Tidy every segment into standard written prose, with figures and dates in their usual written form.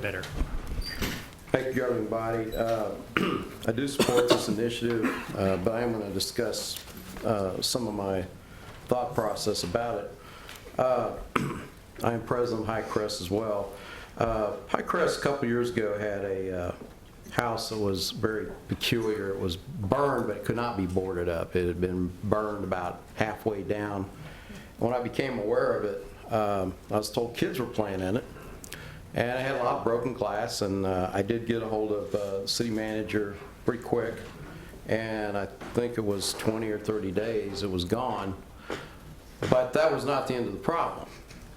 better. Thank you, governing body. I do support this initiative, but I am going to discuss some of my thought process about it. I am president of Highcrest as well. Highcrest a couple years ago had a house that was very peculiar. It was burned, but it could not be boarded up. It had been burned about halfway down. When I became aware of it, I was told kids were playing in it. And I had a lot of broken glass, and I did get a hold of the city manager pretty quick, and I think it was 20 or 30 days it was gone. But that was not the end of the problem,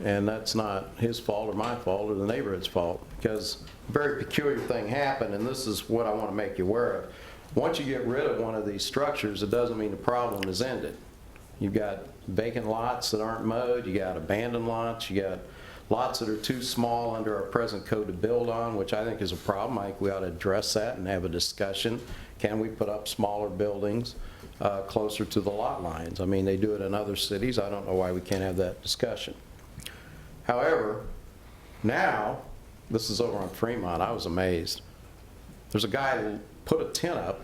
and that's not his fault or my fault or the neighborhood's fault, because a very peculiar thing happened, and this is what I want to make you aware of. Once you get rid of one of these structures, it doesn't mean the problem is ended. You've got vacant lots that aren't mowed, you got abandoned lots, you got lots that are too small under our present code to build on, which I think is a problem. I think we ought to address that and have a discussion. Can we put up smaller buildings closer to the lot lines? I mean, they do it in other cities. I don't know why we can't have that discussion. However, now, this is over on Fremont, I was amazed. There's a guy who put a tent up.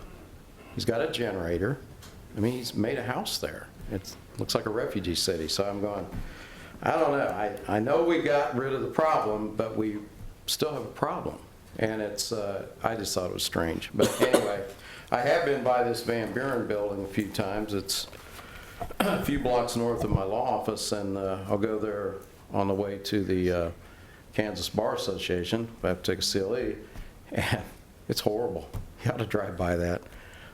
He's got a generator. I mean, he's made a house there. It looks like a refugee city, so I'm going, I don't know. I know we got rid of the problem, but we still have a problem. And it's, I just thought it was strange. But anyway, I have been by this Van Buren building a few times. It's a few blocks north of my law office, and I'll go there on the way to the Kansas Bar Association if I have to take a CLE. And it's horrible. You ought to drive by that.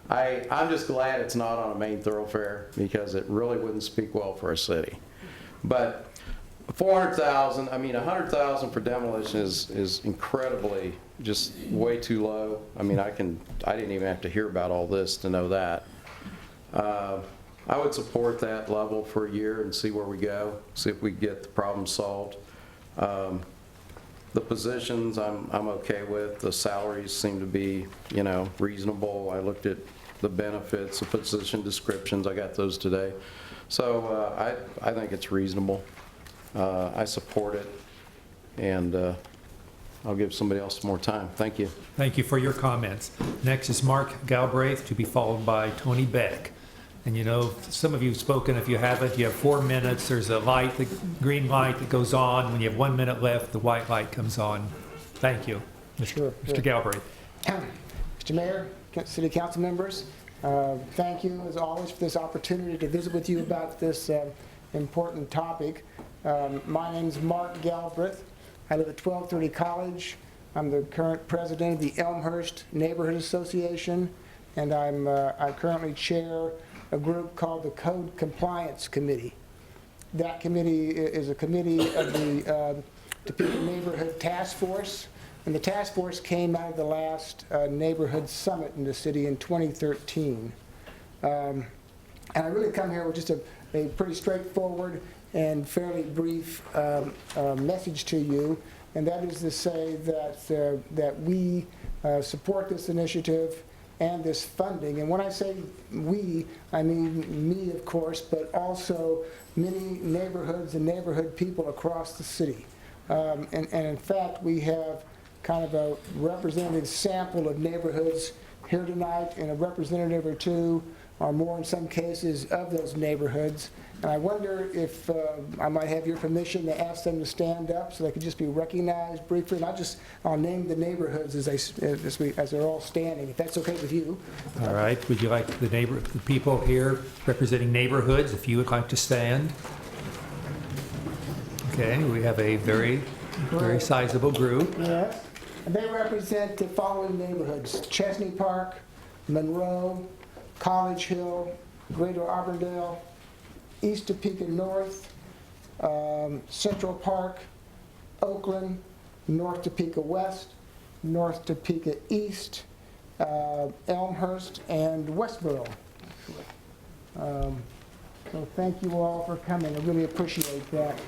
I'm just glad it's not on a main thoroughfare, because it really wouldn't speak well for our city. But 400,000, I mean, 100,000 for demolition is incredibly just way too low. I mean, I didn't even have to hear about all this to know that. I would support that level for a year and see where we go, see if we get the problem solved. The positions I'm okay with. The salaries seem to be, you know, reasonable. I looked at the benefits, the position descriptions. I got those today. So I think it's reasonable. I support it, and I'll give somebody else some more time. Thank you. Thank you for your comments. Next is Mark Galbraith, to be followed by Tony Beck. And you know, some of you have spoken. If you haven't, you have 4 minutes. There's a light, the green light that goes on. When you have 1 minute left, the white light comes on. Thank you, Mr. Galbraith. Mr. Mayor, City Council members, thank you as always for this opportunity to visit with you about this important topic. My name is Mark Galbraith. I live at 1230 College. I'm the current president of the Elmhurst Neighborhood Association, and I currently chair a group called the Code Compliance Committee. That committee is a committee of the Topeka Neighborhood Task Force, and the task force came out of the last neighborhood summit in the city in 2013. And I really come here with just a pretty straightforward and fairly brief message to you, and that is to say that we support this initiative and this funding. And when I say we, I mean me, of course, but also many neighborhoods and neighborhood people across the city. And in fact, we have kind of a representative sample of neighborhoods here tonight, and a representative or two or more in some cases of those neighborhoods. And I wonder if I might have your permission to ask them to stand up so they could just be recognized briefly. And I'll name the neighborhoods as they're all standing, if that's okay with you. All right. Would you like the people here representing neighborhoods, if you would like to stand? Okay. We have a very sizable group. Yes. And they represent the following neighborhoods: Chesney Park, Monroe, College Hill, Greater Auburndale, East Topeka North, Central Park, Oakland, North Topeka West, North Topeka East, Elmhurst, and Westboro. So thank you all for coming. I really appreciate that.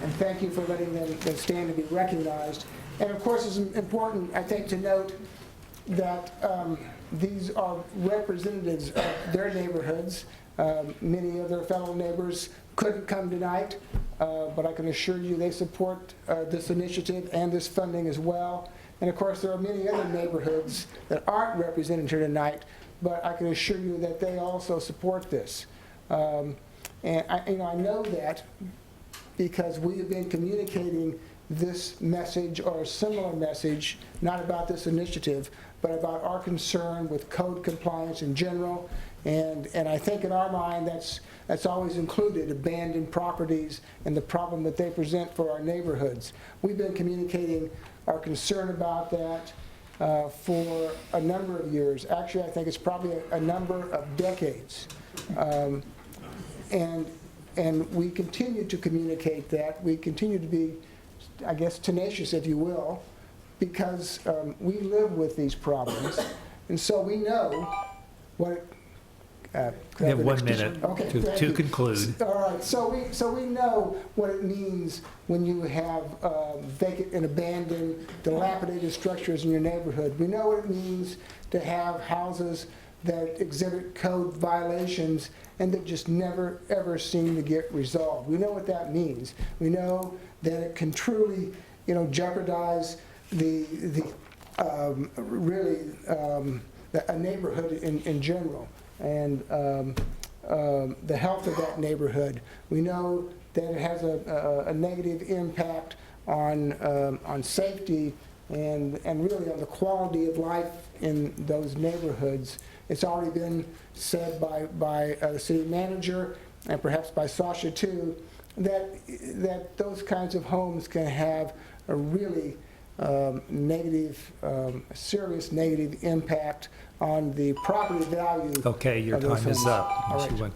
And thank you for letting them stand and be recognized. And of course, it's important, I think, to note that these are representatives of their neighborhoods. Many of their fellow neighbors couldn't come tonight. but I can assure you they support this initiative and this funding as well. And of course, there are many other neighborhoods that aren't represented here tonight, but I can assure you that they also support this. And I know that because we have been communicating this message or a similar message, not about this initiative, but about our concern with code compliance in general. And I think in our mind, that's always included abandoned properties and the problem that they present for our neighborhoods. We've been communicating our concern about that for a number of years. Actually, I think it's probably a number of decades. And we continue to communicate that. We continue to be, I guess, tenacious, if you will, because we live with these problems. And so we know what You have 1 minute Okay, to conclude. All right, so we know what it means when you have vacant and abandoned, dilapidated structures in your neighborhood. We know what it means to have houses that exhibit code violations and that just never, ever seem to get resolved. We know what that means. We know that it can truly, jeopardize a neighborhood in general, and the health of that neighborhood. We know that it has a negative impact on safety and really on the quality of life in those neighborhoods. It's already been said by the city manager and perhaps by Sasha too, that those kinds of homes can have a really serious negative impact on the property value. Okay, your of those time is homes. up. All Unless you right.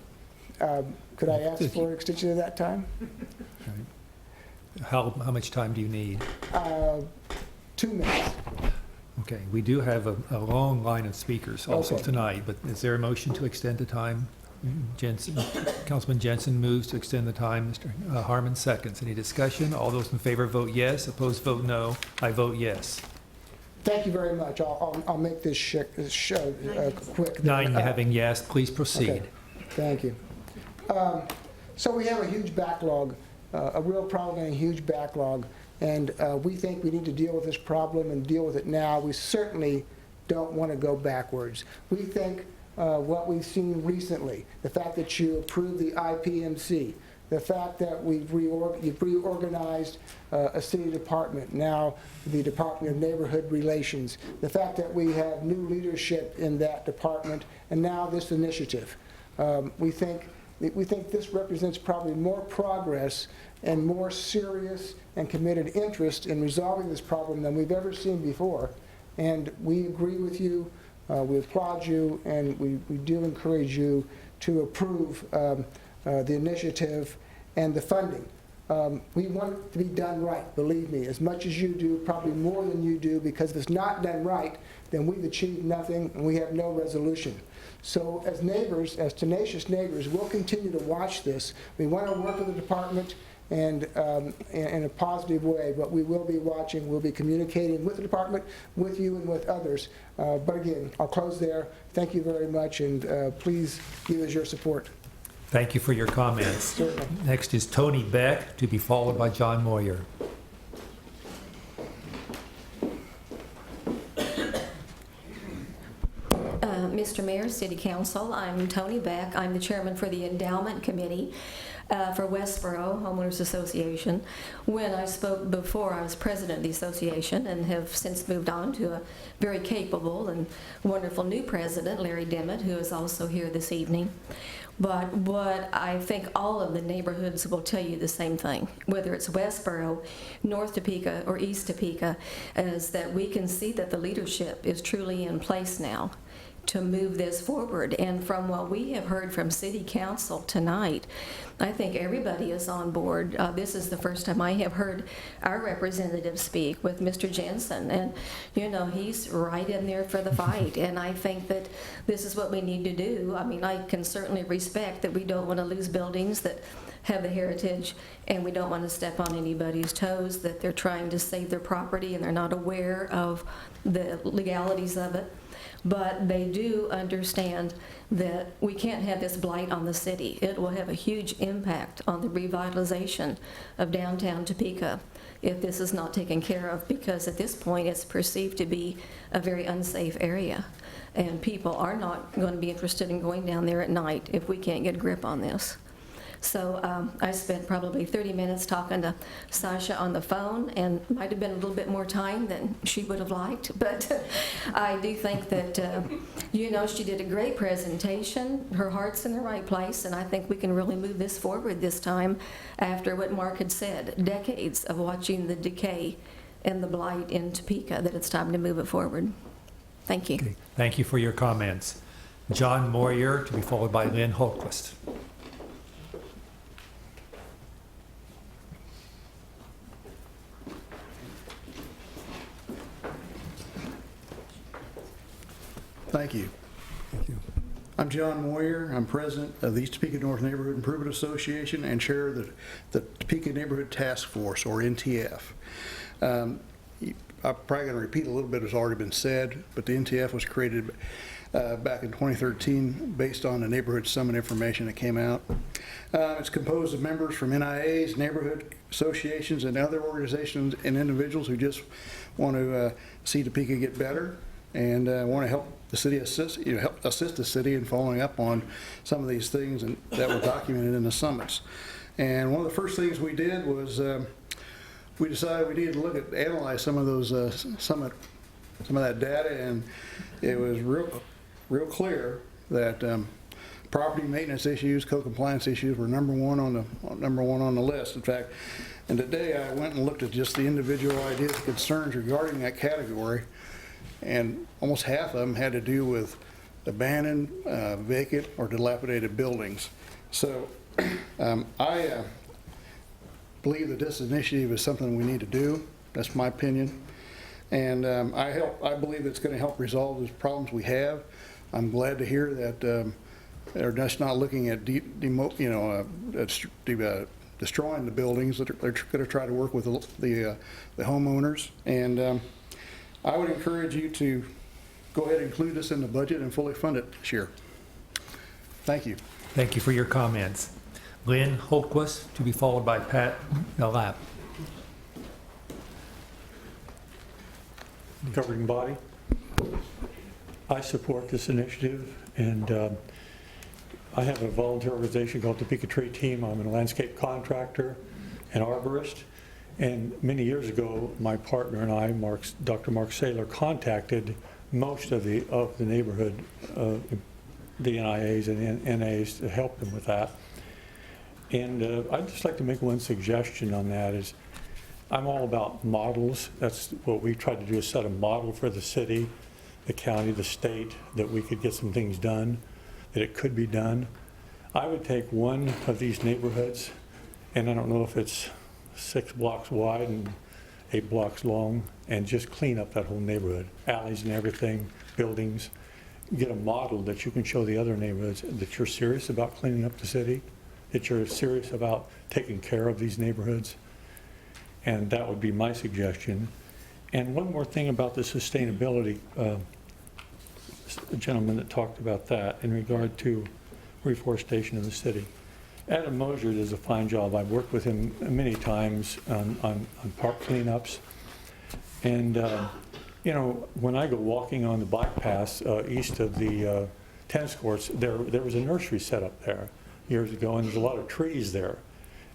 want- Could I ask for an extension of that time? How much time do you need? 2 minutes. Okay, we do have a long line of speakers also Okay. tonight, but is there a motion to extend the time? Councilman Jensen moves to extend the time. Mr. Harmon seconds. Any discussion? All those in favor vote yes. Opposed vote no. I vote yes. Thank you very much. I'll make this quick. 9 having yes, please proceed. Okay. Thank you. So we have a huge backlog, a real problem and a huge backlog, and we think we need to deal with this problem and deal with it now. We certainly don't want to go backwards. We think what we've seen recently, the fact that you approved the IPMC, the fact that you've reorganized a city department, now the Department of Neighborhood Relations, the fact that we have new leadership in that department, and now this initiative. We think this represents probably more progress and more serious and committed interest in resolving this problem than we've ever seen before. And we agree with you, we applaud you, and we do encourage you to approve the initiative and the funding. We want it to be done right, believe me, as much as you do, probably more than you do, because if it's not done right, then we've achieved nothing and we have no resolution. So as neighbors, as tenacious neighbors, we'll continue to watch this. We want to work with the department and in a positive way, but we will be watching, we'll be communicating with the department, with you and with others. But again, I'll close there. Thank you very much, and please give us your support. Thank you for your comments. Certainly. Next is Tony Beck, to be followed by John Moyer. Mr. Mayor, City Council, I'm Tony Beck. I'm the chairman for the Endowment Committee for Westboro Homeowners Association. When I spoke before, I was president of the association and have since moved on to a very capable and wonderful new president, Larry Dimmitt, who is also here this evening. But what I think all of the neighborhoods will tell you the same thing, whether it's Westboro, North Topeka, or East Topeka, is that we can see that the leadership is truly in place now to move this forward. And from what we have heard from City Council tonight, I think everybody is on board. This is the first time I have heard our representative speak with Mr. Jensen, and he's right in there for the fight. And I think that this is what we need to do. I mean, I can certainly respect that we don't want to lose buildings that have the heritage, and we don't want to step on anybody's toes, that they're trying to save their property and they're not aware of the legalities of it. But they do understand that we can't have this blight on the city. It will have a huge impact on the revitalization of downtown Topeka if this is not taken care of, because at this point it's perceived to be a very unsafe area. And people are not going to be interested in going down there at night if we can't get a grip on this. So I spent probably 30 minutes talking to Sasha on the phone, and might have been a little bit more time than she would have liked, but I do think that, she did a great presentation. Her heart's in the right place, and I think we can really move this forward this time after what Mark had said, decades of watching the decay and the blight in Topeka, that it's time to move it forward. Thank you. Okay. Thank you for your comments. John Moyer, to be followed by Lynn Holquist. Thank you. I'm John Moyer. I'm president of the East Topeka North Neighborhood Improvement Association and chair of the Topeka Neighborhood Task Force, or NTF. I'm probably going to repeat a little bit that's already been said, but the NTF was created back in 2013 based on the Neighborhood Summit information that came out. It's composed of members from NIAs, neighborhood associations, and other organizations and individuals who just want to see Topeka get better and want to help the city assist the city in following up on some of these things that were documented in the summits. And one of the first things we did was we decided we needed to analyze some of those some of that data, and it was real clear that property maintenance issues, code compliance issues were number one on the list. In fact, and today I went and looked at just the individual ideas and concerns regarding that category, and almost half of them had to do with abandoned, vacant, or dilapidated buildings. So I believe that this initiative is something we need to do. That's my opinion. And I believe it's going to help resolve those problems we have. I'm glad to hear that they're just not looking at destroying the buildings. That they're going to try to work with the homeowners. And I would encourage you to go ahead and include this in the budget and fully fund it this year. Thank you. Thank you for your comments. Lynn Holquist, to be followed by Pat Delap. Governing body, I support this initiative, and I have a volunteer organization called Topeka Tree Team. I'm a landscape contractor and arborist, and many years ago my partner and I, Dr. Mark Saylor, contacted most of the neighborhood, the NIAs and NAs, to help them with that. And I'd just like to make one suggestion on that. Is I'm all about models. That's what we tried to do, is set a model for the city, the county, the state, that we could get some things done, that it could be done. I would take one of these neighborhoods, and I don't know if it's 6 blocks wide and 8 blocks long, and just clean up that whole neighborhood, alleys and everything, buildings. Get a model that you can show the other neighborhoods that you're serious about cleaning up the city, that you're serious about taking care of these neighborhoods. And that would be my suggestion. And one more thing about the sustainability, the gentleman that talked about that in regard to reforestation of the city. Adam Mosier does a fine job. I've worked with him many times on park cleanups. And when I go walking on the bike paths east of the tennis courts, there was a nursery set up there years ago, and there's a lot of trees there.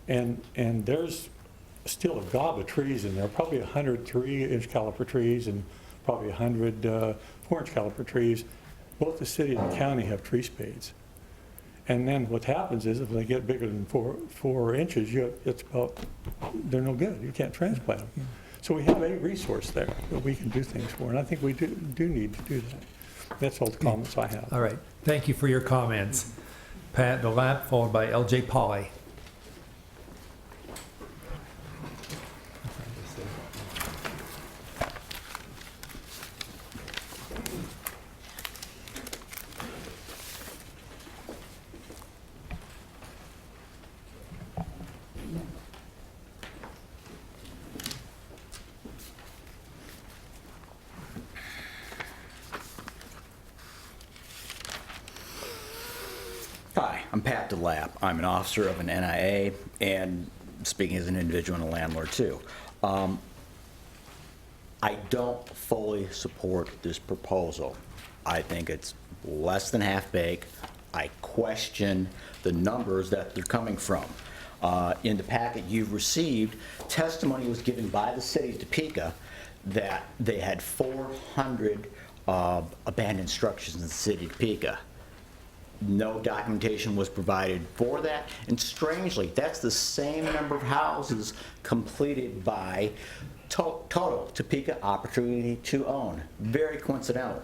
And there's still a gob of trees in there, probably 100 3-inch caliper trees and probably 100 4-inch caliper trees. Both the city and the county have tree spades. And then what happens is if they get bigger than 4 inches, they're no good. You can't transplant them. So we have a resource there that we can do things for, and I think we do need to do that. That's all the comments I have. All right. Thank you for your comments. Pat Delap, followed by L.J. Pauley. I'm Pat DeLapp. I'm an officer of an NIA and speaking as an individual and a landlord too. I don't fully support this proposal. I think it's less than half-baked. I question the numbers that they're coming from. In the packet you've received, testimony was given by the city of Topeka that they had 400 abandoned structures in the city of Topeka. No documentation was provided for that, and strangely, that's the same number of houses completed by total Topeka Opportunity to Own. Very coincidental.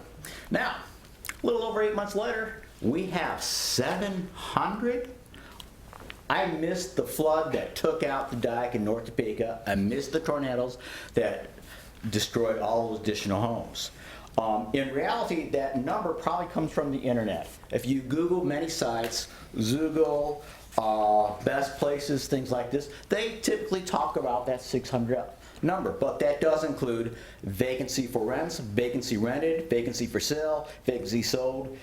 Now, a little over 8 months later, we have 700. I missed the flood that took out the dike in North Topeka. I missed the tornadoes that destroyed all those additional homes. In reality, that number probably comes from the internet. If you Google many sites, Zoogle, Best Places, things like this, they typically talk about that 600 number, but that does include vacancy for rents, vacancy rented, vacancy for sale, vacancy sold,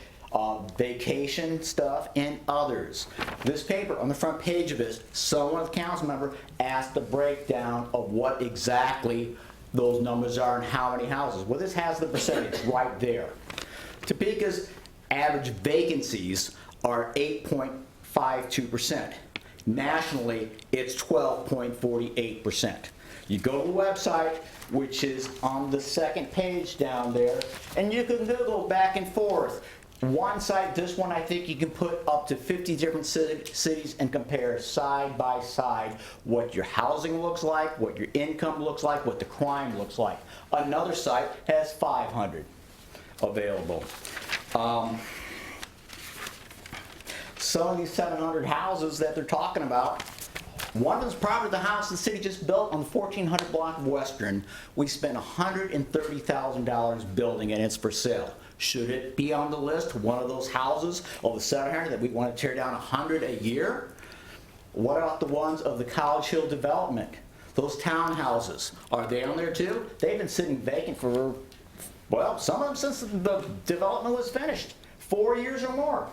vacation stuff, and others. This paper, on the front page of this, someone, the council member, asked a breakdown of what exactly those numbers are and how many houses. Well, this has the percentage right there. Topeka's average vacancies are 8.52%. Nationally, it's 12.48%. You go to the website, which is on the second page down there, and you can Google back and forth. One site, this one, I think you can put up to 50 different cities and compare side by side what your housing looks like, what your income looks like, what the crime looks like. Another site has 500 available. Some of these 700 houses that they're talking about, one of them's probably the house the city just built on the 1400 block of Western. We spent $130,000 building it, and it's for sale. Should it be on the list, one of those houses of the 700 that we want to tear down 100 a year? What about the ones of the College Hill development? Those townhouses, are they on there too? They've been sitting vacant for, well, some of them since the development was finished, 4 years or more.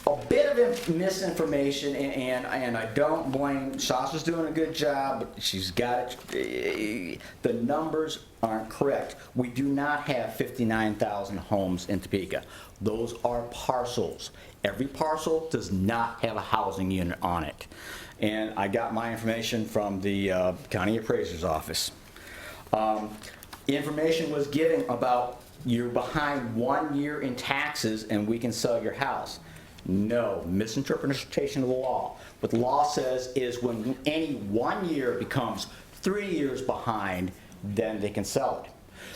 A bit of misinformation, and I don't blame, Sasha's doing a good job, but she's got it, the numbers aren't correct. We do not have 59,000 homes in Topeka. Those are parcels. Every parcel does not have a housing unit on it. And I got my information from the county appraiser's office. Information was given about you're behind 1 year in taxes and we can sell your house. No, misinterpretation of the law. What the law says is when any 1 year becomes 3 years behind, then they can sell it.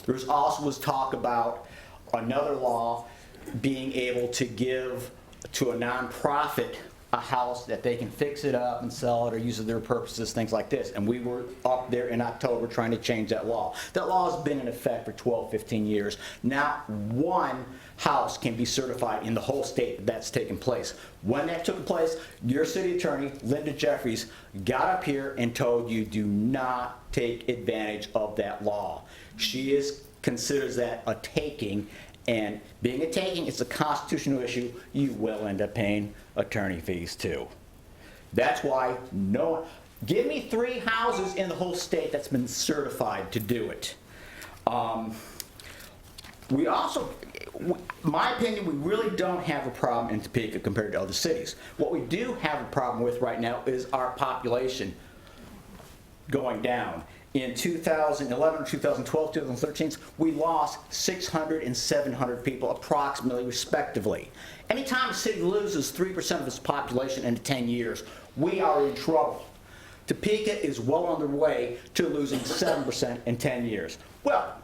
There's also was talk about another law being able to give to a nonprofit a house that they can fix it up and sell it or use it for their purposes, things like this. And we were up there in October trying to change that law. That law has been in effect for 12, 15 years. Not one house can be certified in the whole state that that's taken place. When that took place, your city attorney, Linda Jeffries, got up here and told you do not take advantage of that law. She considers that a taking, and being a taking, it's a constitutional issue. You will end up paying attorney fees too. That's why give me 3 houses in the whole state that's been certified to do it. We also, my opinion, we really don't have a problem in Topeka compared to other cities. What we do have a problem with right now is our population going down. In 2011, 2012, 2013, we lost 600 and 700 people approximately, respectively. Anytime a city loses 3% of its population in 10 years, we are in trouble. Topeka is well on their way to losing 7% in 10 years. Well,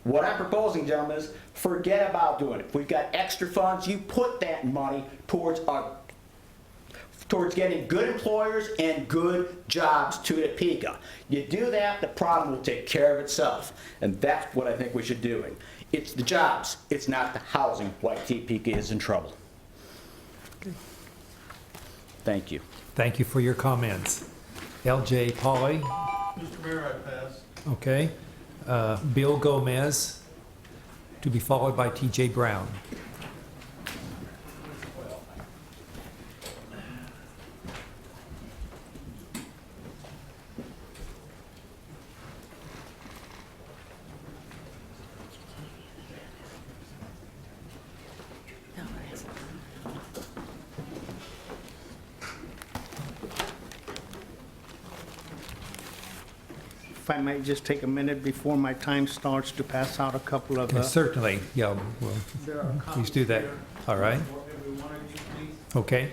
what I'm proposing, gentlemen, is forget about doing it. We've got extra funds. You put that money towards getting good employers and good jobs to Topeka. You do that, the problem will take care of itself. And that's what I think we should do. It's the jobs, it's not the housing why Topeka is in trouble. Thank you. Thank you for your comments. L.J. Pauley, Mr. Mayor, I pass. okay. Bill Gomez, to be followed by T.J. Brown. If I might just take a minute before my time starts to pass out a couple of... Certainly, yeah, well, there are please do that. copies here All right, for every one of you, please. okay.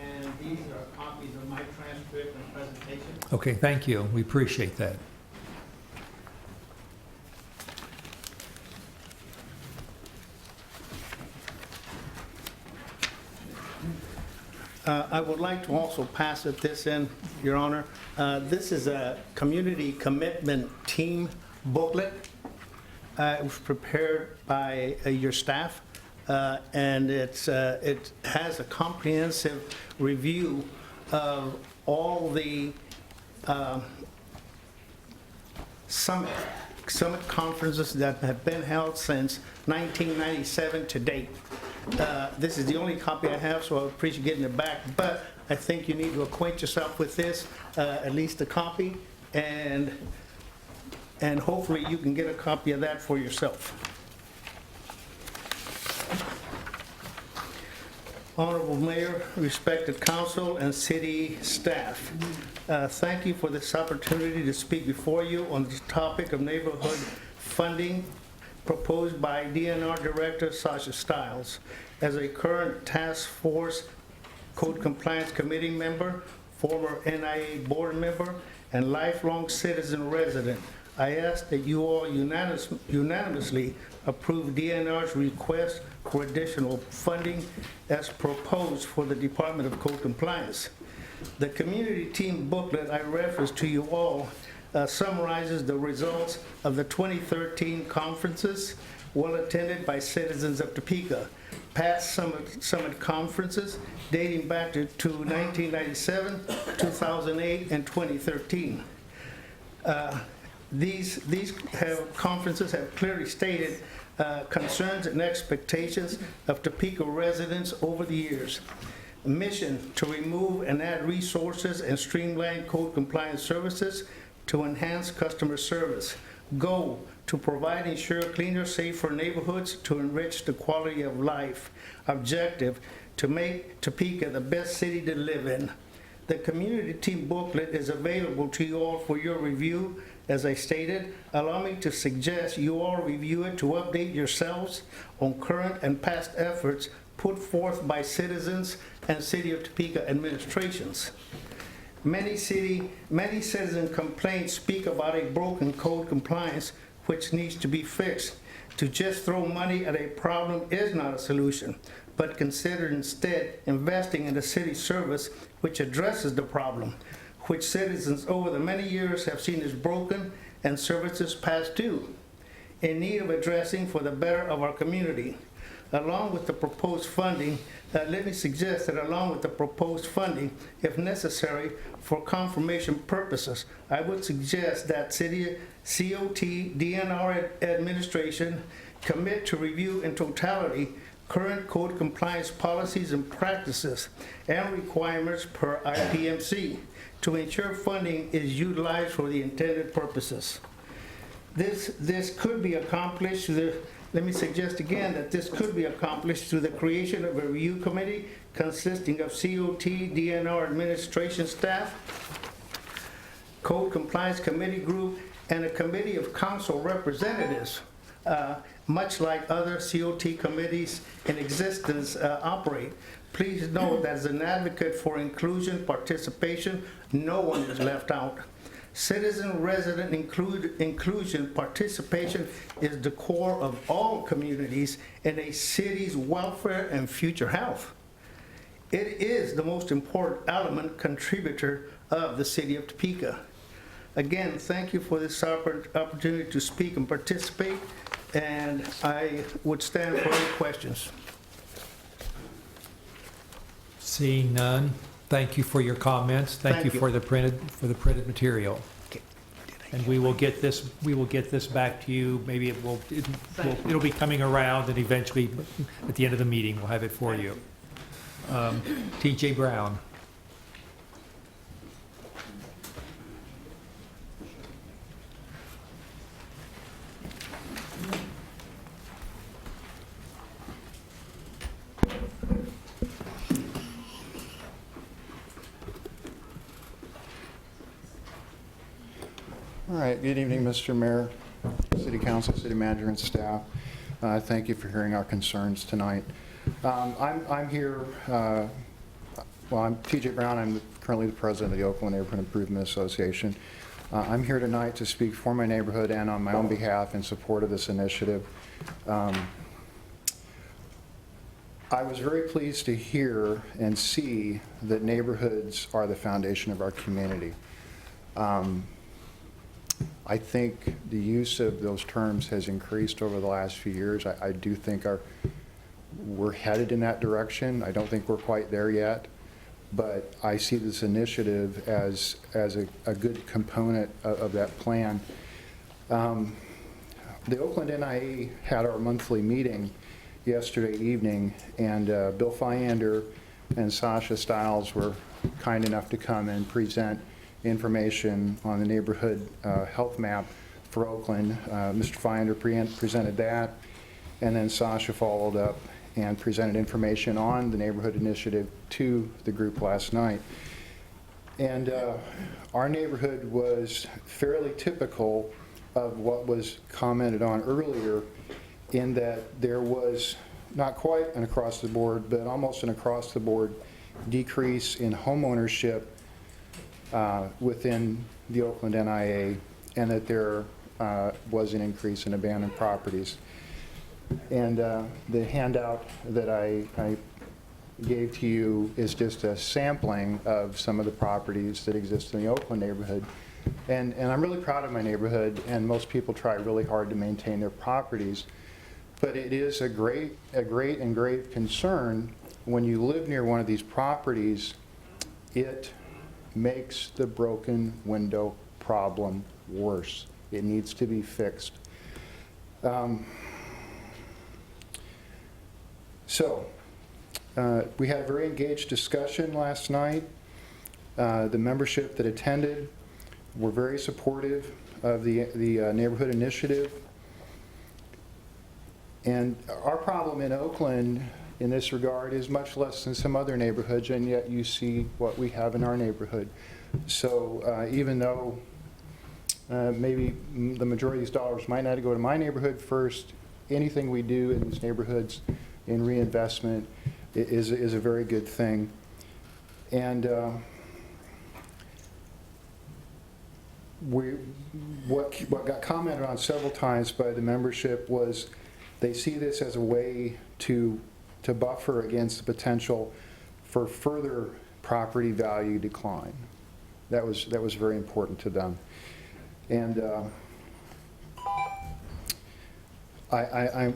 And these are copies of my transcript and presentation. Okay, thank you. We appreciate that. I would like to also pass it this in, Your Honor. This is a community commitment team booklet. It was prepared by your staff, and it has a comprehensive review of all the summit conferences that have been held since 1997 to date. This is the only copy I have, so I appreciate getting it back, but I think you need to acquaint yourself with this, at least a copy, and hopefully you can get a copy of that for yourself. Honorable Mayor, respected council, and city staff, thank you for this opportunity to speak before you on the topic of neighborhood funding proposed by DNR Director Sasha Stiles. As a current task force code compliance committee member, former NIA board member, and lifelong citizen resident, I ask that you all unanimously approve DNR's request for additional funding as proposed for the Department of Code Compliance. The community team booklet I referenced to you all summarizes the results of the 2013 conferences well attended by citizens of Topeka. Past summit conferences dating back to 1997, 2008, and 2013. These conferences have clearly stated concerns and expectations of Topeka residents over the years. Mission to remove and add resources and streamline code compliance services to enhance customer service. Goal to provide and ensure cleaner, safer neighborhoods to enrich the quality of life. Objective to make Topeka the best city to live in. The community team booklet is available to you all for your review. As I stated, allow me to suggest you all review it to update yourselves on current and past efforts put forth by citizens and City of Topeka administrations. Many citizen complaints speak about a broken code compliance which needs to be fixed. To just throw money at a problem is not a solution, but consider instead investing in a city service which addresses the problem, which citizens over the many years have seen as broken and services past due, in need of addressing for the better of our community. Along with the proposed funding, let me suggest that along with the proposed funding, if necessary for confirmation purposes, I would suggest that City COT DNR administration commit to review in totality current code compliance policies and practices and requirements per IPMC to ensure funding is utilized for the intended purposes. This could be accomplished through let me suggest again that this could be accomplished through the creation of a review committee consisting of COT, DNR administration staff, code compliance committee group, and a committee of council representatives, much like other COT committees in existence operate. Please note that as an advocate for inclusion, participation, no one is left out. Citizen resident inclusion participation is the core of all communities in a city's welfare and future health. It is the most important element contributor of the City of Topeka. Again, thank you for this opportunity to speak and participate, and I would stand for any questions. Seeing none, thank you for your comments. Thank you Thank you. for the printed material. Okay. Did And we will get this back to you. Maybe it'll be coming around, and eventually, at the end of the meeting, we'll have it for you. T.J. Brown. All right, good evening, Mr. Mayor, City Council, City Manager, and staff. Thank you for hearing our concerns tonight. I'm here, well, I'm TJ Brown. I'm currently the president of the Oakland Neighborhood Improvement Association. I'm here tonight to speak for my neighborhood and on my own behalf in support of this initiative. I was very pleased to hear and see that neighborhoods are the foundation of our community. I think the use of those terms has increased over the last few years. I do think we're headed in that direction. I don't think we're quite there yet, but I see this initiative as a good component of that plan. The Oakland NIA had our monthly meeting yesterday evening, and Bill Fyander and Sasha Stiles were kind enough to come and present information on the neighborhood health map for Oakland. Mr. Fyander presented that, and then Sasha followed up and presented information on the neighborhood initiative to the group last night. And our neighborhood was fairly typical of what was commented on earlier, in that there was not quite an across the board, but almost an across the board decrease in home ownership within the Oakland NIA, and that there was an increase in abandoned properties. And the handout that I gave to you is just a sampling of some of the properties that exist in the Oakland neighborhood. And I'm really proud of my neighborhood, and most people try really hard to maintain their properties. But it is a great and grave concern when you live near one of these properties. It makes the broken window problem worse. It needs to be fixed. We had a very engaged discussion last night. The membership that attended were very supportive of the neighborhood initiative. And our problem in Oakland in this regard is much less than some other neighborhoods, and yet you see what we have in our neighborhood. So even though maybe the majority of these dollars might not go to my neighborhood first, anything we do in these neighborhoods in reinvestment is a very good thing. And what got commented on several times by the membership was they see this as a way to buffer against the potential for further property value decline. That was very important to them. And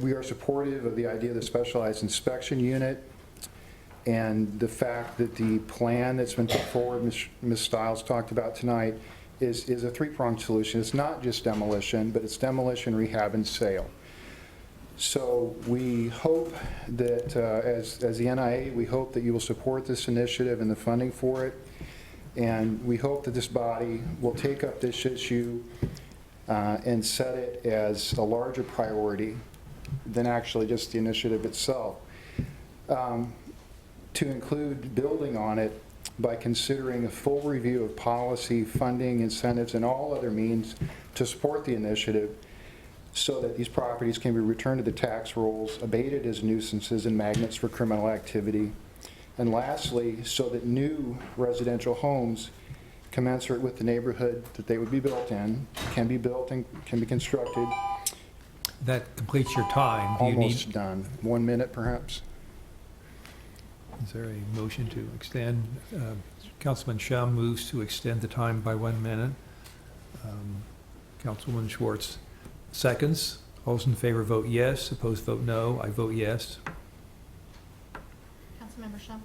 we are supportive of the idea of the specialized inspection unit, and the fact that the plan that's been put forward, Ms. Stiles talked about tonight, is a three-pronged solution. It's not just demolition, but it's demolition, rehab, and sale. So we hope that, as the NIA, we hope that you will support this initiative and the funding for it. And we hope that this body will take up this issue and set it as a larger priority than actually just the initiative itself. To include building on it by considering a full review of policy, funding, incentives, and all other means to support the initiative, so that these properties can be returned to the tax rolls, abated as nuisances and magnets for criminal activity. And lastly, so that new residential homes commensurate with the neighborhood that they would be built in, can be built and can be constructed. That completes your time. Do you Almost done. 1 minute, perhaps. Is there a motion to extend? Councilman Shum moves to extend the time by 1 minute. Councilwoman Schwartz seconds. All those in favor vote yes. Opposed vote no. I vote yes. Councilmember Shum?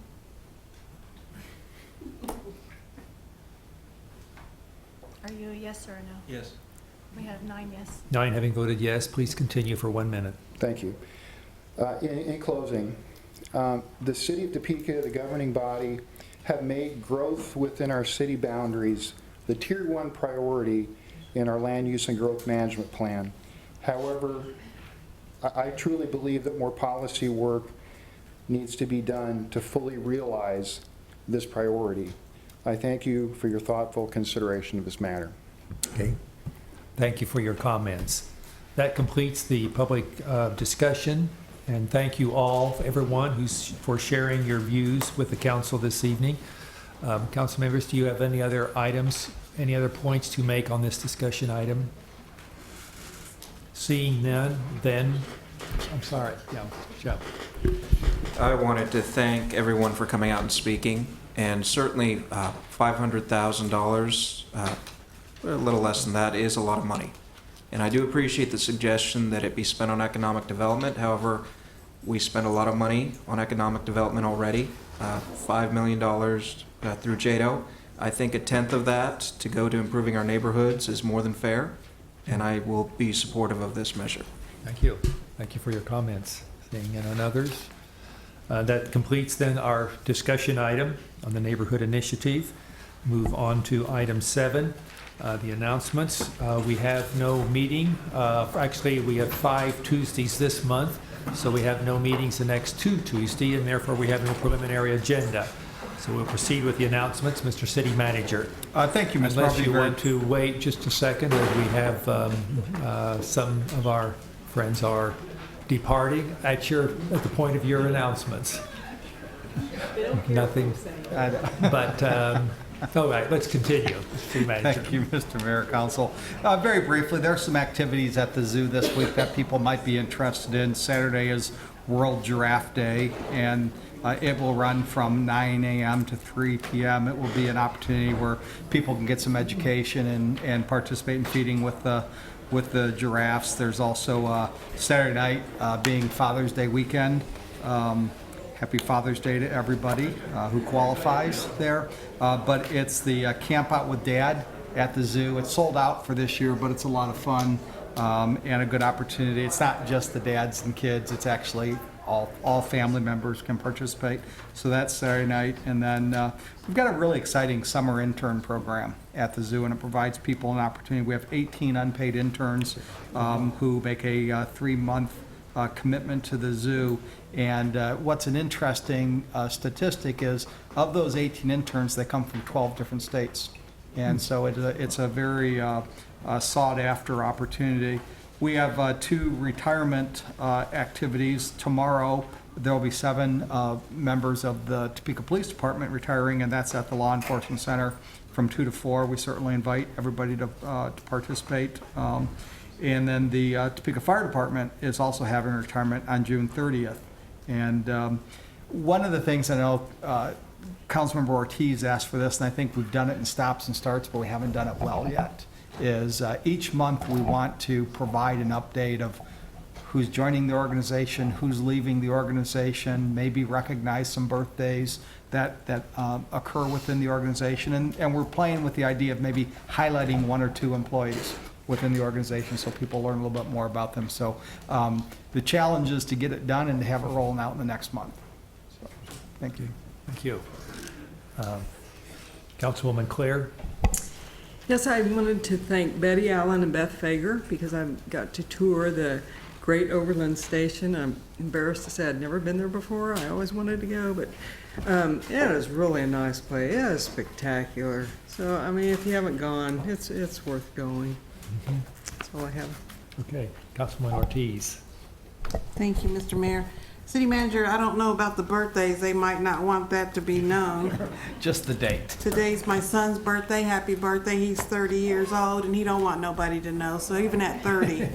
Are you a yes or a no? Yes. We have 9 yes. 9 having voted yes, please continue for 1 minute. Thank you. In closing, the city of Topeka, the governing body, have made growth within our city boundaries the Tier 1 priority in our land use and growth management plan. However, I truly believe that more policy work needs to be done to fully realize this priority. I thank you for your thoughtful consideration of this matter. Okay. Thank you for your comments. That completes the public discussion, and thank you all, everyone for sharing your views with the council this evening. Council members, do you have any other items, any other points to make on this discussion item? Seeing none, then, I'm sorry, yeah, Joe. I wanted to thank everyone for coming out and speaking, and certainly $500,000, a little less than that, is a lot of money. And I do appreciate the suggestion that it be spent on economic development. However, we spend a lot of money on economic development already, $5 million through JADO. I think 1/10 of that to go to improving our neighborhoods is more than fair, and I will be supportive of this measure. Thank you. Thank you for your comments. Seeing none others. That completes then our discussion item on the neighborhood initiative. Move on to item 7, the announcements. We have no meeting. Actually, we have 5 Tuesdays this month, so we have no meetings the next 2 Tuesdays, and therefore we have no preliminary agenda. So we'll proceed with the announcements. Mr. City Manager. Thank you, Mr. Unless you want to wait just a second, as we have some of our friends are departing at the point of your announcements. Nothing. But all right, let's continue. City Manager. Thank you, Mr. Mayor, Council. Very briefly, there are some activities at the zoo this week that people might be interested in. Saturday is World Giraffe Day, and it will run from 9 a.m. to 3 p.m. It will be an opportunity where people can get some education and participate in feeding with the giraffes. There's also Saturday night being Father's Day weekend. Happy Father's Day to everybody who qualifies there. But it's the Camp Out with Dad at the zoo. It's sold out for this year, but it's a lot of fun and a good opportunity. It's not just the dads and kids. It's actually all family members can participate. So that's Saturday night. And then we've got a really exciting summer intern program at the zoo, and it provides people an opportunity. We have 18 unpaid interns who make a 3-month commitment to the zoo. And what's an interesting statistic is, of those 18 interns, they come from 12 different states. And so it's a very sought-after opportunity. We have 2 retirement activities. Tomorrow, there will be 7 members of the Topeka Police Department retiring, and that's at the Law Enforcement Center from 2 to 4. We certainly invite everybody to participate. And then the Topeka Fire Department is also having a retirement on June 30th. And one of the things I know Councilmember Ortiz asked for this, and I think we've done it in stops and starts, but we haven't done it well yet, is each month we want to provide an update of who's joining the organization, who's leaving the organization, maybe recognize some birthdays that occur within the organization. And we're playing with the idea of maybe highlighting 1 or 2 employees within the organization so people learn a little bit more about them. So the challenge is to get it done and to have it rolling out in the next month. So, thank you. Thank you. Councilwoman Claire. Yes, I wanted to thank Betty Allen and Beth Fager because I got to tour the Great Overland Station. I'm embarrassed to say I'd never been there before. I always wanted to go, but it is really a nice place. It is spectacular. So, I mean, if you haven't gone, it's worth going. Mm-hmm. That's all I have. Okay, Councilman Ortiz. Thank you, Mr. Mayor. City Manager, I don't know about the birthdays. They might not want that to be known. Just the date. Today's my son's birthday. Happy birthday. He's 30 years old, and he don't want nobody to know, so even at 30.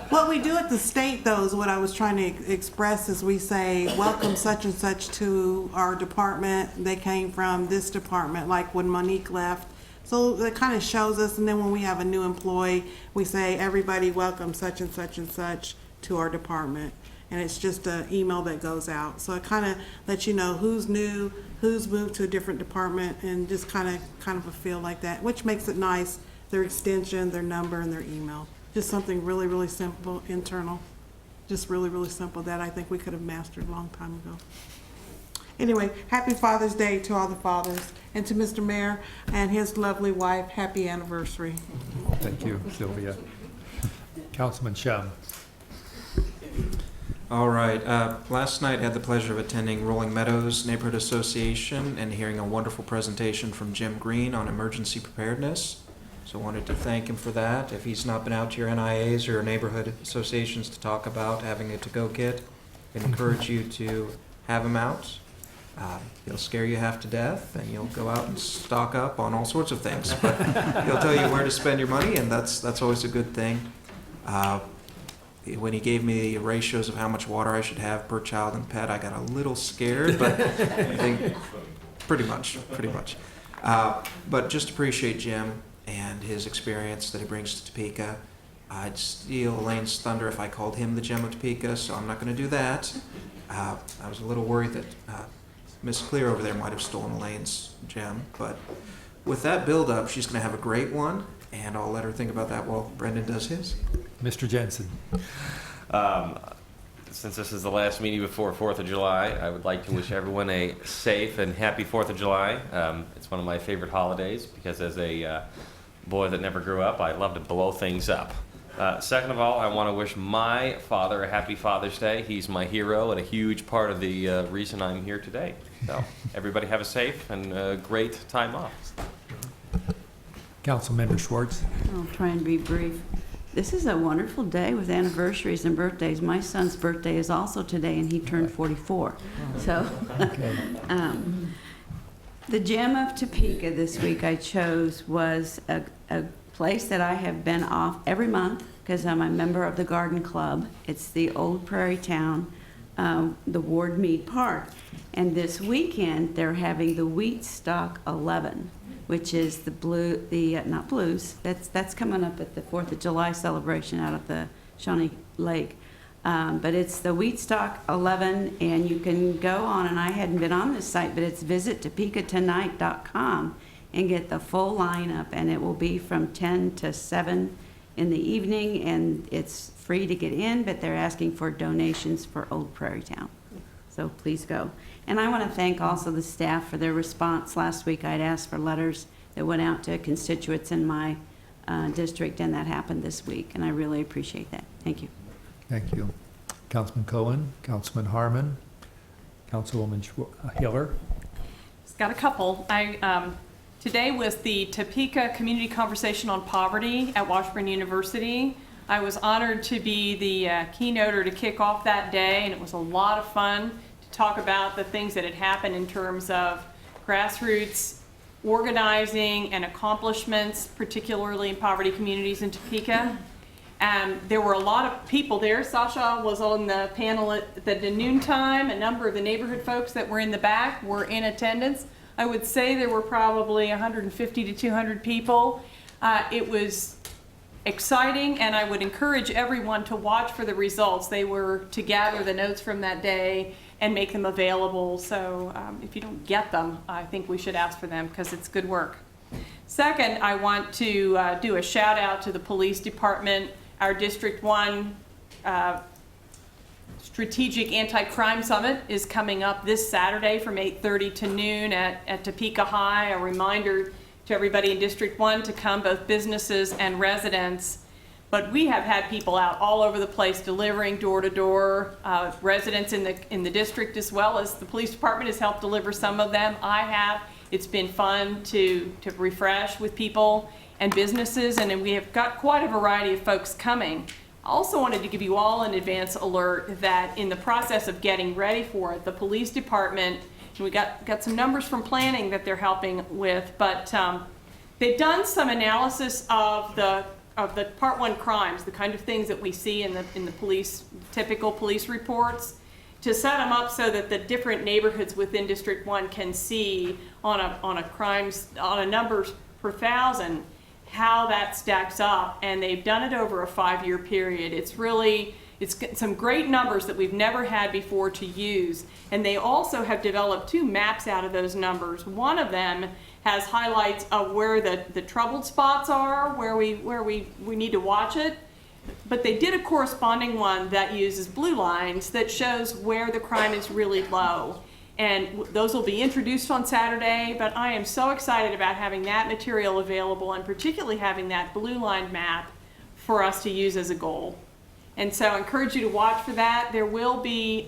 What we do at the state, though, is what I was trying to express is we say, welcome such and such to our department. They came from this department, like when Monique left. So that kind of shows us, and then when we have a new employee, we say, everybody welcome such and such to our department. And it's just an email that goes out. So it kind of lets you know who's new, who's moved to a different department, and just kind of a feel like that, which makes it nice their extension, their number, and their email. Just something really, really simple, internal. Just really, really simple that I think we could have mastered a long time ago. Anyway, happy Father's Day to all the fathers, and to Mr. Mayor and his lovely wife, happy anniversary. Thank you, Sylvia. Councilman Shum. All right. Last night, I had the pleasure of attending Rolling Meadows Neighborhood Association and hearing a wonderful presentation from Jim Green on emergency preparedness. So I wanted to thank him for that. If he's not been out to your NIAs or your neighborhood associations to talk about having a to-go kit, I encourage you to have him out. He'll scare you half to death, and you'll go out and stock up on all sorts of things. But he'll tell you where to spend your money, and that's always a good thing. When he gave me the ratios of how much water I should have per child and pet, I got a little scared, but I think pretty much. But just appreciate Jim and his experience that he brings to Topeka. I'd steal Elaine's thunder if I called him the gem of Topeka, so I'm not going to do that. I was a little worried that Miss Clear over there might have stolen Elaine's gem, but with that build-up, she's going to have a great one, and I'll let her think about that while Brendan does his. Mr. Jensen. Since this is the last meeting before 4th of July, I would like to wish everyone a safe and happy 4th of July. It's one of my favorite holidays because as a boy that never grew up, I love to blow things up. Second of all, I want to wish my father a happy Father's Day. He's my hero and a huge part of the reason I'm here today. So everybody have a safe and great time off. Councilmember Schwartz. I'll try and be brief. This is a wonderful day with anniversaries and birthdays. My son's birthday is also today, and he turned 44. So, the gem of Topeka this week I chose was a place that I have been off every month because I'm a member of the Garden Club. It's the Old Prairie Town, the Ward Mead Park. And this weekend, they're having the Wheat Stock 11, which is not blues, that's coming up at the 4th of July celebration out at the Shawnee Lake. But it's the Wheat Stock 11, and you can go on, and I hadn't been on this site, but it's visittopekatonight.com and get the full lineup, and it will be from 10 to 7 in the evening, and it's free to get in, but they're asking for donations for Old Prairie Town. So please go. And I want to thank also the staff for their response. Last week I'd asked for letters that went out to constituents in my district, and that happened this week, and I really appreciate that. Thank you. Thank you. Councilman Cohen, Councilman Harmon, Councilwoman Hiller. Just got a couple. Today was the Topeka Community Conversation on Poverty at Washburn University. I was honored to be the keynoter to kick off that day, and it was a lot of fun to talk about the things that had happened in terms of grassroots organizing and accomplishments, particularly in poverty communities in Topeka. There were a lot of people there. Sasha was on the panel at the noontime. A number of the neighborhood folks that were in the back were in attendance. I would say there were probably 150 to 200 people. It was exciting, and I would encourage everyone to watch for the results. They were to gather the notes from that day and make them available. So if you don't get them, I think we should ask for them because it's good work. Second, I want to do a shout out to the police department. Our District 1 Strategic Anti-Crime Summit is coming up this Saturday from 8:30 to noon at Topeka High. A reminder to everybody in District 1 to come, both businesses and residents. But we have had people out all over the place delivering door to door. Residents in the district, as well as the police department, has helped deliver some of them. I have. It's been fun to refresh with people and businesses, and we have got quite a variety of folks coming. I also wanted to give you all an advance alert that in the process of getting ready for it, the police department, and we got some numbers from planning that they're helping with, but they've done some analysis of the Part 1 crimes, the kind of things that we see in the police, typical police reports, to set them up so that the different neighborhoods within District 1 can see on a numbers per thousand how that stacks up, and they've done it over a 5-year period. It's some great numbers that we've never had before to use, and they also have developed 2 maps out of those numbers. One of them has highlights of where the troubled spots are, where we need to watch it. But they did a corresponding one that uses blue lines that shows where the crime is really low. And those will be introduced on Saturday, but I am so excited about having that material available and particularly having that blue line map for us to use as a goal. And so I encourage you to watch for that. There will be,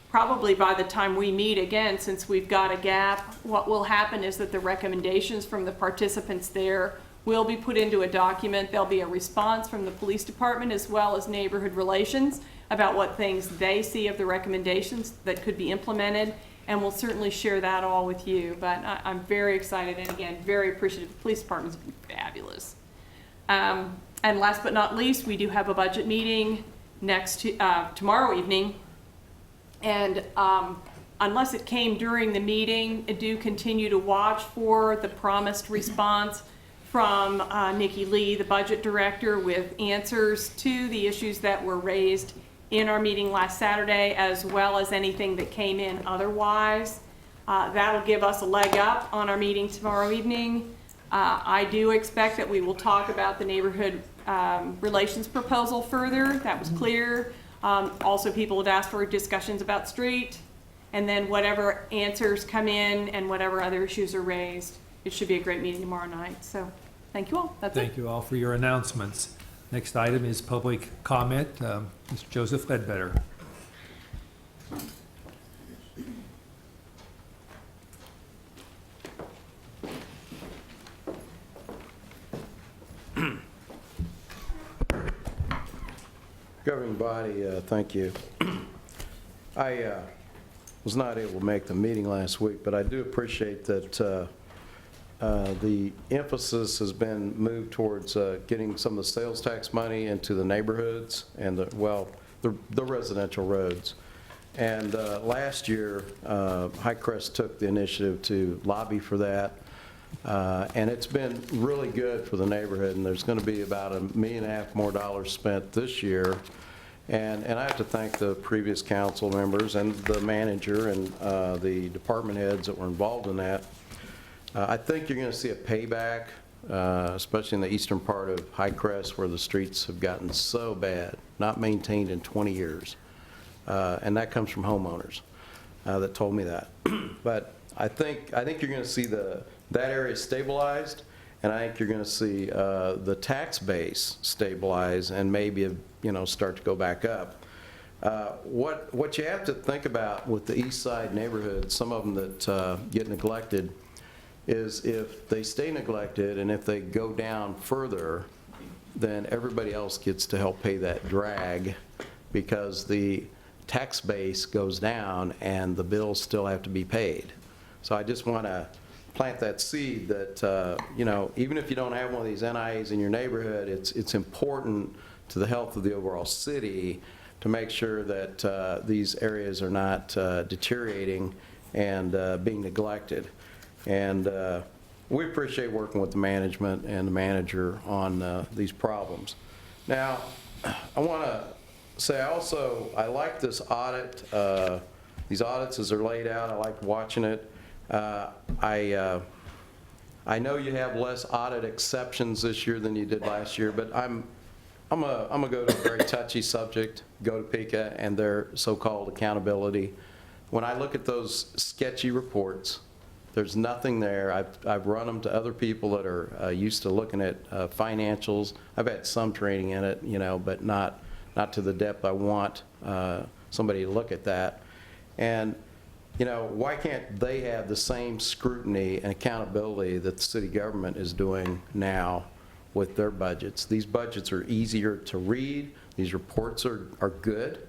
probably by the time we meet again, since we've got a gap, what will happen is that the recommendations from the participants there will be put into a document. There'll be a response from the police department as well as neighborhood relations about what things they see of the recommendations that could be implemented, and we'll certainly share that all with you. But I'm very excited and again, very appreciative. The police department's fabulous. And last but not least, we do have a budget meeting tomorrow evening. And unless it came during the meeting, do continue to watch for the promised response from Nikki Lee, the budget director, with answers to the issues that were raised in our meeting last Saturday, as well as anything that came in otherwise. That'll give us a leg up on our meeting tomorrow evening. I do expect that we will talk about the neighborhood relations proposal further. That was clear. Also, people had asked for discussions about street, and then whatever answers come in and whatever other issues are raised. It should be a great meeting tomorrow night. So thank you all. That's it. Thank you all for your announcements. Next item is public comment. Mr. Joseph Ledbetter. Governing body, thank you. I was not able to make the meeting last week, but I do appreciate that the emphasis has been moved towards getting some of the sales tax money into the neighborhoods and the residential roads. And last year, Highcrest took the initiative to lobby for that. And it's been really good for the neighborhood, and there's going to be about $1.5 million more spent this year. And I have to thank the previous council members and the manager and the department heads that were involved in that. I think you're going to see a payback, especially in the eastern part of Highcrest, where the streets have gotten so bad, not maintained in 20 years. And that comes from homeowners that told me that. But I think you're going to see that area stabilized, and I think you're going to see the tax base stabilize and maybe start to go back up. What you have to think about with the east side neighborhoods, some of them that get neglected, is if they stay neglected and if they go down further, then everybody else gets to help pay that drag because the tax base goes down and the bills still have to be paid. So I just want to plant that seed that, even if you don't have one of these NIAs in your neighborhood, it's important to the health of the overall city to make sure that these areas are not deteriorating and being neglected. And we appreciate working with the management and the manager on these problems. Now, I want to say I like this audit. These audits as they're laid out, I like watching it. I know you have less audit exceptions this year than you did last year, but I'm gonna go to a very touchy subject, go to Topeka and their so-called accountability. When I look at those sketchy reports, there's nothing there. I've run them to other people that are used to looking at financials. I've had some training in it, but not to the depth I want somebody to look at that. And why can't they have the same scrutiny and accountability that the city government is doing now with their budgets? These budgets are easier to read. These reports are good.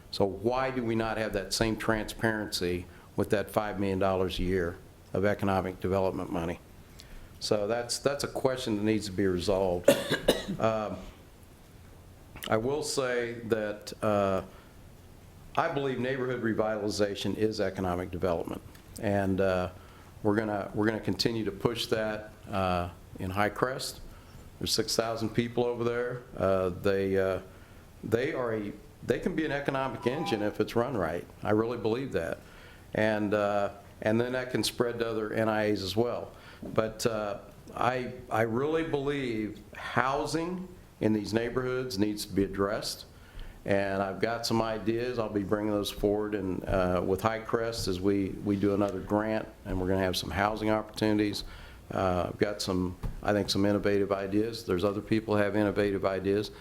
So why do we not have that same transparency with that $5 million a year of economic development money? So that's a question that needs to be resolved. I will say that I believe neighborhood revitalization is economic development, and we're gonna continue to push that in Highcrest. There's 6,000 people over there. They can be an economic engine if it's run right. I really believe that, and and then that can spread to other NIAs as well. But I really believe housing in these neighborhoods needs to be addressed, and I've got some ideas. I'll be bringing those forward and with High Crest as we do another grant, and we're going to have some housing opportunities. I've got some, I think, some innovative ideas. There's other people who have innovative ideas,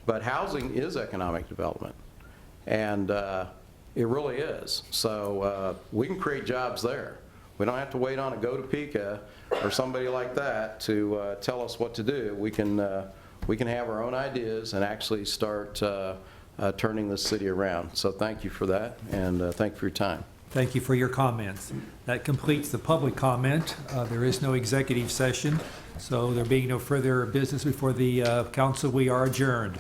but housing is economic development, and it really is. So we can create jobs there. We don't have to wait on a Go Topeka or somebody like that to tell us what to do. We can have our own ideas and actually start turning this city around. So thank you for that, and thank you for your time. Thank you for your comments. That completes the public comment. There is no executive session, so there being no further business before the council, we are adjourned.